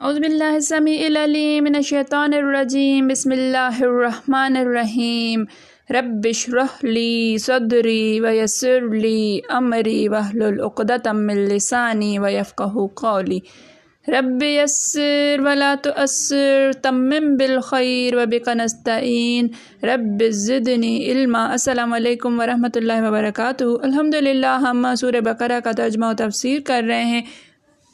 اعوذ باللہ السمیع العلیم من الشیطان الرجیم بسم اللہ الرحمن الرحیم رب اشرح لی صدری ویسر لی امری واحلل عقدۃ من لسانی ویفقہوا قولی رب یسر ولا تعسر تمم بالخیر وبک نستعین رب زدنی علما۔ السلام علیکم ورحمۃ اللہ وبرکاتہ۔ الحمدللہ ہم سورہ بقرہ کا ترجمہ و تفسیر کر رہے ہیں۔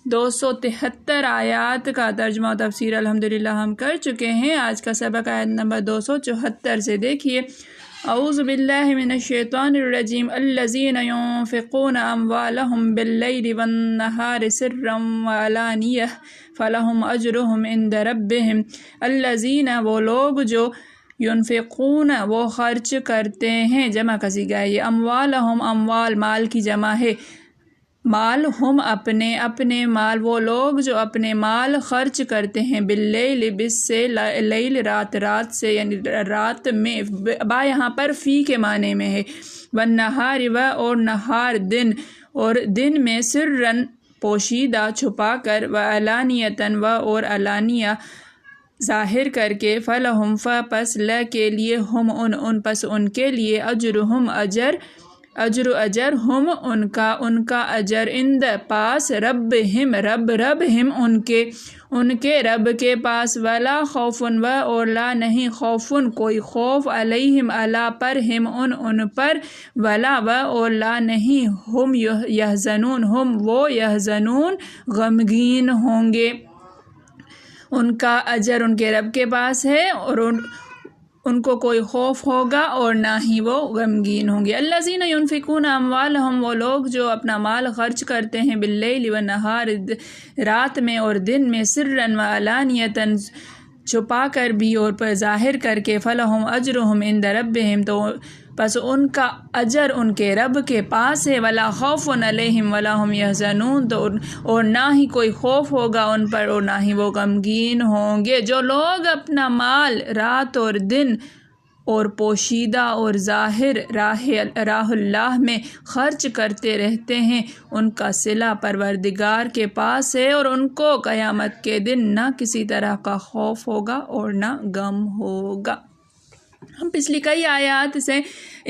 273 آیات کا ترجمہ و تفسیر الحمدللہ ہم کر چکے ہیں۔ آج کا سبق آیت نمبر 274 سے دیکھیے۔ اعوذ باللہ من الشیطان الرجیم الذین ينفقون اموالهم باللیل والنہار سرا وعلانیہ فلہم اجرہم عند ربہم۔ الذین وہ لوگ جو ينفقون وہ خرچ کرتے ہیں، جمع کا صیغہ ہے یہ، اموالہم اموال مال کی جمع ہے، مال ہم اپنے مال وہ لوگ جو اپنے مال خرچ کرتے ہیں، باللیل بس سے، لیل رات سے، یعنی رات میں، با یہاں پر فی کے معنی میں ہے، والنہار و اور نہار دن، اور دن میں، سرن پوشیدہ چھپا کر، وعلانیتاً و اور علانیہ ظاہر کر کے، فلہم پس ل کے لیے، ہم ان پس ان کے لیے، اجرہم اجر ہم ان کا اجر، عند پاس، ربہم ربہم ان کے رب کے پاس، ولا خوف و اور لا نہیں خوف کوئی خوف، علیہم علی پر، ہم ان پر، ولا و اور لا نہیں، ہم یحزنون ہم وہ، یحزنون غمگین ہوں گے۔ ان کا اجر ان کے رب کے پاس ہے اور ان کو کوئی خوف ہوگا اور نہ ہی وہ غمگین ہوں گے۔ الذین ينفقون اموالہم وہ لوگ جو اپنا مال خرچ کرتے ہیں، باللیل والنہار رات میں اور دن میں، سرا وعلانیۃ چھپا کر بھی اور پر ظاہر کر کے، فلہم اجرہم عند ربہم تو پس ان کا اجر ان کے رب کے پاس ہے، ولا خوف علیہم ولا ہم یحزنون تو اور نہ ہی کوئی خوف ہوگا ان پر اور نہ ہی وہ غمگین ہوں گے۔ جو لوگ اپنا مال رات اور دن اور پوشیدہ اور ظاہر راہ اللہ میں خرچ کرتے رہتے ہیں، ان کا صلہ پروردگار کے پاس ہے، اور ان کو قیامت کے دن نہ کسی طرح کا خوف ہوگا اور نہ غم ہوگا۔ ہم پچھلی کئی آیات سے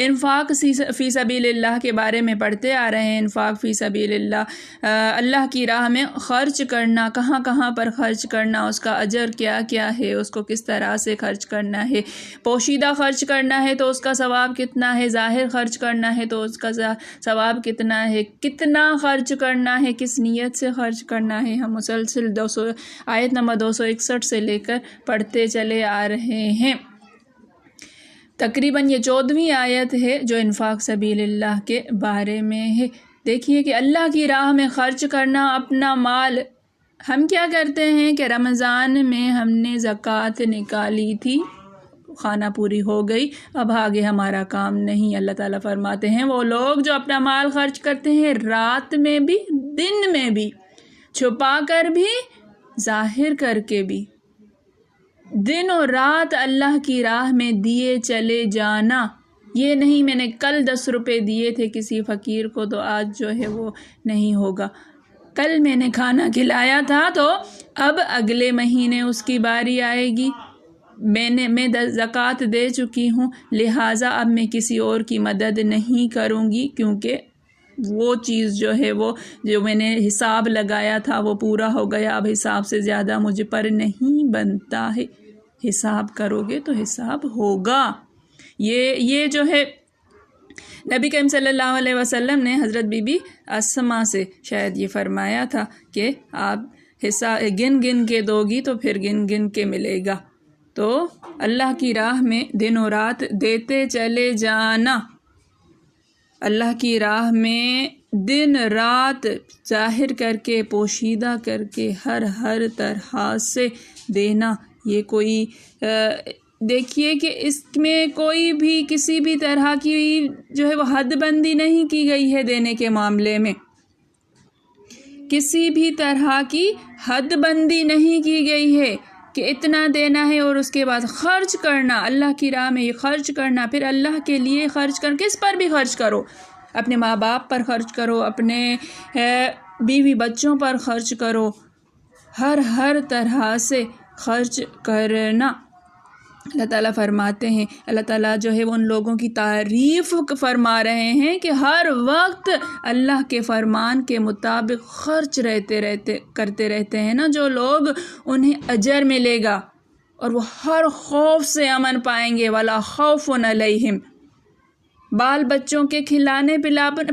انفاق فی سبیل اللہ کے بارے میں پڑھتے آ رہے ہیں۔ انفاق فی سبیل اللہ، اللہ کی راہ میں خرچ کرنا، کہاں کہاں پر خرچ کرنا، اس کا اجر کیا کیا ہے، اس کو کس طرح سے خرچ کرنا ہے، پوشیدہ خرچ کرنا ہے تو اس کا ثواب کتنا ہے، ظاہر خرچ کرنا ہے تو اس کا ثواب کتنا ہے، کتنا خرچ کرنا ہے، کس نیت سے خرچ کرنا ہے۔ ہم مسلسل آیت نمبر 261 سے لے کر پڑھتے چلے آ رہے ہیں۔ تقریباً یہ 14ویں آیت ہے جو انفاق سبیل اللہ کے بارے میں ہے۔ دیکھیے کہ اللہ کی راہ میں خرچ کرنا اپنا مال، ہم کیا کرتے ہیں کہ رمضان میں ہم نے زکوٰۃ نکالی تھی، خانہ پوری ہو گئی، اب آگے ہمارا کام نہیں۔ اللہ تعالیٰ فرماتے ہیں وہ لوگ جو اپنا مال خرچ کرتے ہیں، رات میں بھی، دن میں بھی، چھپا کر بھی، ظاہر کر کے بھی، دن اور رات اللہ کی راہ میں دیے چلے جانا۔ یہ نہیں میں نے کل 10 روپے دیے تھے کسی فقیر کو تو آج جو ہے وہ نہیں ہوگا، کل میں نے کھانا کھلایا تھا تو اب اگلے مہینے اس کی باری آئے گی، میں زکوٰۃ دے چکی ہوں، لہٰذا اب میں کسی اور کی مدد نہیں کروں گی، کیونکہ وہ چیز جو ہے وہ جو میں نے حساب لگایا تھا وہ پورا ہو گیا، اب حساب سے زیادہ مجھ پر نہیں بنتا ہے۔ حساب کرو گے تو حساب ہوگا۔ یہ جو ہے نبی کریم صلی اللہ علیہ وسلم نے حضرت بی بی اسما سے شاید یہ فرمایا تھا کہ آپ حساب گن گن کے دو گی تو پھر گن گن کے ملے گا۔ تو اللہ کی راہ میں دن و رات دیتے چلے جانا، اللہ کی راہ میں دن رات ظاہر کر کے، پوشیدہ کر کے، ہر طرح سے دینا۔ یہ کوئی دیکھیے کہ اس میں کوئی بھی کسی بھی طرح کی جو ہے وہ حد بندی نہیں کی گئی ہے، دینے کے معاملے میں کسی بھی طرح کی حد بندی نہیں کی گئی ہے کہ اتنا دینا ہے اور اس کے بعد خرچ کرنا، اللہ کی راہ میں یہ خرچ کرنا، پھر اللہ کے لیے خرچ کر، کس پر بھی خرچ کرو، اپنے ماں باپ پر خرچ کرو، اپنے بیوی بچوں پر خرچ کرو، ہر طرح سے خرچ کرنا۔ اللہ تعالیٰ فرماتے ہیں، اللہ تعالیٰ جو ہے وہ ان لوگوں کی تعریف فرما رہے ہیں کہ ہر وقت اللہ کے فرمان کے مطابق خرچ کرتے رہتے ہیں نا جو لوگ، انہیں اجر ملے گا اور وہ ہر خوف سے امن پائیں گے۔ وَلَا خَوْفٌ عَلَيْهِمْ، بال بچوں کے کھلانے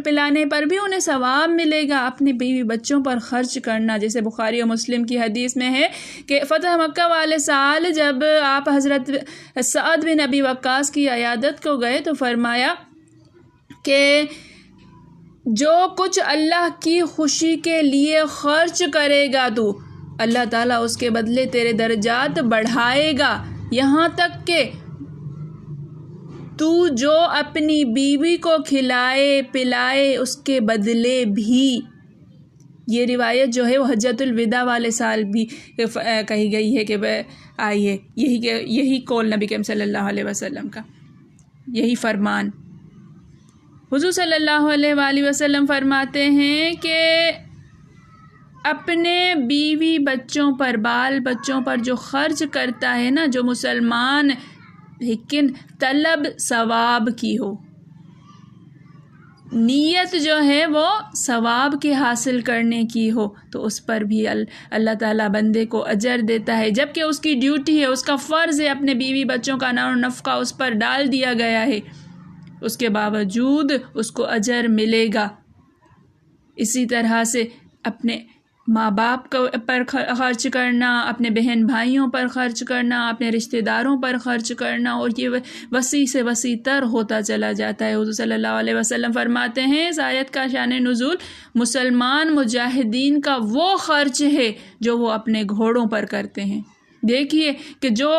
پلانے پر بھی انہیں ثواب ملے گا۔ اپنے بیوی بچوں پر خرچ کرنا، جیسے بخاری و مسلم کی حدیث میں ہے کہ فتح مکہ والے سال جب آپ حضرت سعد بن ابی وقاص کی عیادت کو گئے تو فرمایا کہ جو کچھ اللہ کی خوشی کے لیے خرچ کرے گا تو اللہ تعالیٰ اس کے بدلے تیرے درجات بڑھائے گا، یہاں تک کہ تو جو اپنی بیوی کو کھلائے پلائے اس کے بدلے بھی۔ یہ روایت جو ہے وہ حجۃ الوداع والے سال بھی کہی گئی ہے کہ آئیے، یہی قول نبی کریم صلی اللہ علیہ وسلم کا، یہی فرمان۔ حضور صلی اللہ علیہ وآلہ وسلم فرماتے ہیں کہ اپنے بیوی بچوں پر، بال بچوں پر جو خرچ کرتا ہے نا جو مسلمان، لیکن طلب ثواب کی ہو، نیت جو ہے وہ ثواب کے حاصل کرنے کی ہو، تو اس پر بھی اللہ تعالیٰ بندے کو اجر دیتا ہے، جبکہ اس کی ڈیوٹی ہے، اس کا فرض ہے، اپنے بیوی بچوں کا نفقہ اس پر ڈال دیا گیا ہے، اس کے باوجود اس کو اجر ملے گا۔ اسی طرح سے اپنے ماں باپ پر خرچ کرنا، اپنے بہن بھائیوں پر خرچ کرنا، اپنے رشتہ داروں پر خرچ کرنا، اور یہ وسیع سے وسیع تر ہوتا چلا جاتا ہے۔ حضور صلی اللہ علیہ وسلم فرماتے ہیں اس آیت کا شان نزول مسلمان مجاہدین کا وہ خرچ ہے جو وہ اپنے گھوڑوں پر کرتے ہیں۔ دیکھیے کہ جو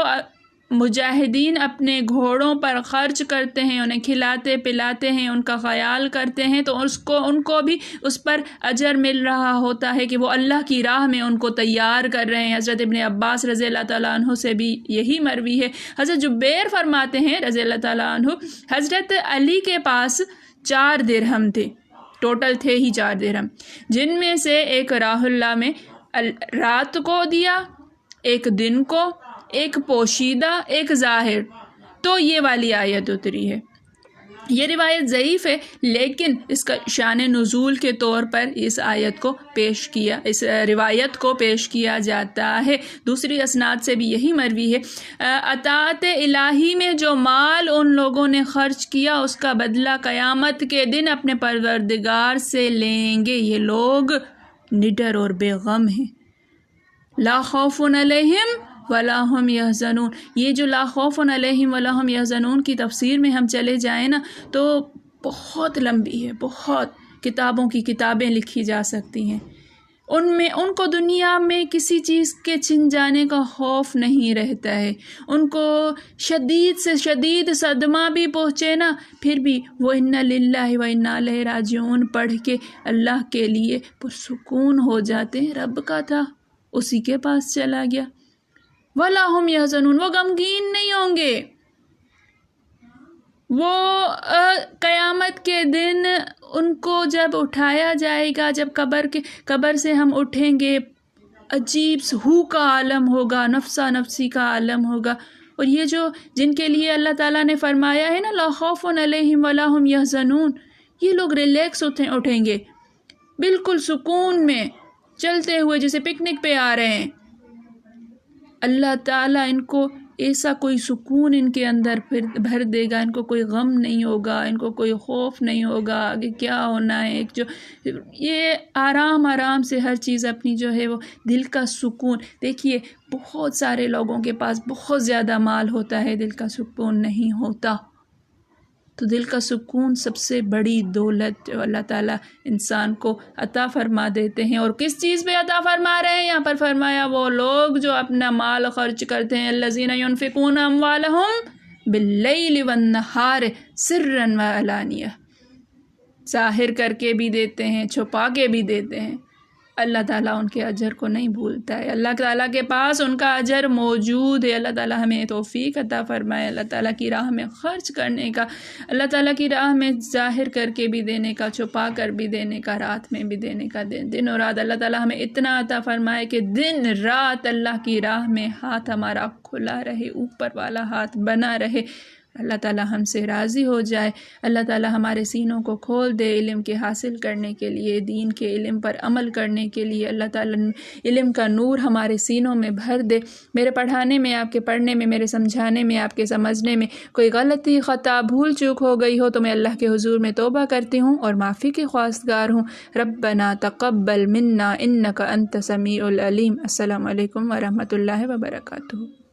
مجاہدین اپنے گھوڑوں پر خرچ کرتے ہیں، انہیں کھلاتے پلاتے ہیں، ان کا خیال کرتے ہیں، تو ان کو بھی اس پر اجر مل رہا ہوتا ہے کہ وہ اللہ کی راہ میں ان کو تیار کر رہے ہیں۔ حضرت ابن عباس رضی اللہ تعالیٰ عنہ سے بھی یہی مروی ہے۔ حضرت جبیر فرماتے ہیں رضی اللہ تعالیٰ عنہ، حضرت علی کے پاس 4 درہم تھے، ٹوٹل تھے ہی 4 درہم، جن میں سے ایک راہ اللہ میں رات کو دیا، ایک دن کو، ایک پوشیدہ، ایک ظاہر۔ تو یہ والی آیت اتری ہے۔ یہ روایت ضعیف ہے، لیکن اس کا شان نزول کے طور پر اس آیت کو پیش کیا، اس روایت کو پیش کیا جاتا ہے۔ دوسری اسناد سے بھی یہی مروی ہے۔ اطاعت الہی میں جو مال ان لوگوں نے خرچ کیا اس کا بدلہ قیامت کے دن اپنے پروردگار سے لیں گے۔ یہ لوگ نڈر اور بے غم ہیں۔ لا خوف علیہم ولا هم یحزنون، یہ جو لا خوف علیہم ولا هم یحزنون کی تفسیر میں ہم چلے جائیں نا تو بہت لمبی ہے، بہت کتابوں کی کتابیں لکھی جا سکتی ہیں۔ ان کو دنیا میں کسی چیز کے چھن جانے کا خوف نہیں رہتا ہے، ان کو شدید سے شدید صدمہ بھی پہنچے نا، پھر بھی وہ انا للہ و انا الیہ راجعون پڑھ کے اللہ کے لیے پرسکون ہو جاتے ہیں۔ رب کا تھا، اسی کے پاس چلا گیا۔ وَلَا هُمْ يَحْزَنُونَ، وہ غمگین نہیں ہوں گے۔ وہ قیامت کے دن ان کو جب اٹھایا جائے گا، جب قبر سے ہم اٹھیں گے، عجیب ہو کا عالم ہوگا، نفسا نفسی کا عالم ہوگا۔ اور یہ جو جن کے لیے اللہ تعالیٰ نے فرمایا ہے نا لا خوف علیہم ولا هم یحزنون، یہ لوگ ریلیکس اٹھیں گے، بالکل سکون میں چلتے ہوئے، جیسے پکنک پہ آ رہے ہیں۔ اللہ تعالیٰ ان کو ایسا کوئی سکون ان کے اندر پھر بھر دے گا، ان کو کوئی غم نہیں ہوگا، ان کو کوئی خوف نہیں ہوگا کہ کیا ہونا ہے، جو یہ آرام سے ہر چیز اپنی جو ہے وہ دل کا سکون۔ دیکھیے بہت سارے لوگوں کے پاس بہت زیادہ مال ہوتا ہے، دل کا سکون نہیں ہوتا۔ تو دل کا سکون سب سے بڑی دولت جو اللہ تعالیٰ انسان کو عطا فرما دیتے ہیں۔ اور کس چیز پہ عطا فرما رہے ہیں؟ یہاں پر فرمایا وہ لوگ جو اپنا مال خرچ کرتے ہیں، الذین ینفقون اموالہم باللیل والنہار سرا وعلانیہ، ظاہر کر کے بھی دیتے ہیں، چھپا کے بھی دیتے ہیں۔ اللہ تعالیٰ ان کے اجر کو نہیں بھولتا ہے، اللہ تعالیٰ کے پاس ان کا اجر موجود ہے۔ اللہ تعالیٰ ہمیں توفیق عطا فرمائے اللہ تعالیٰ کی راہ میں خرچ کرنے کا، اللہ تعالیٰ کی راہ میں ظاہر کر کے بھی دینے کا، چھپا کر بھی دینے کا، رات میں بھی دینے کا، دن اور رات اللہ تعالیٰ ہمیں اتنا عطا فرمائے کہ دن رات اللہ کی راہ میں ہاتھ ہمارا کھلا رہے، اوپر والا ہاتھ بنا رہے، اللہ تعالیٰ ہم سے راضی ہو جائے، اللہ تعالیٰ ہمارے سینوں کو کھول دے علم کے حاصل کرنے کے لیے، دین کے علم پر عمل کرنے کے لیے، اللہ تعالیٰ علم کا نور ہمارے سینوں میں بھر دے۔ میرے پڑھانے میں، آپ کے پڑھنے میں، میرے سمجھانے میں، آپ کے سمجھنے میں کوئی غلطی، خطا، بھول چوک ہو گئی ہو تو میں اللہ کے حضور میں توبہ کرتی ہوں اور معافی کی خواستگار ہوں۔ ربنا تقبل منا انک انت سمیع العلیم۔ السلام علیکم ورحمۃ اللہ وبرکاتہ۔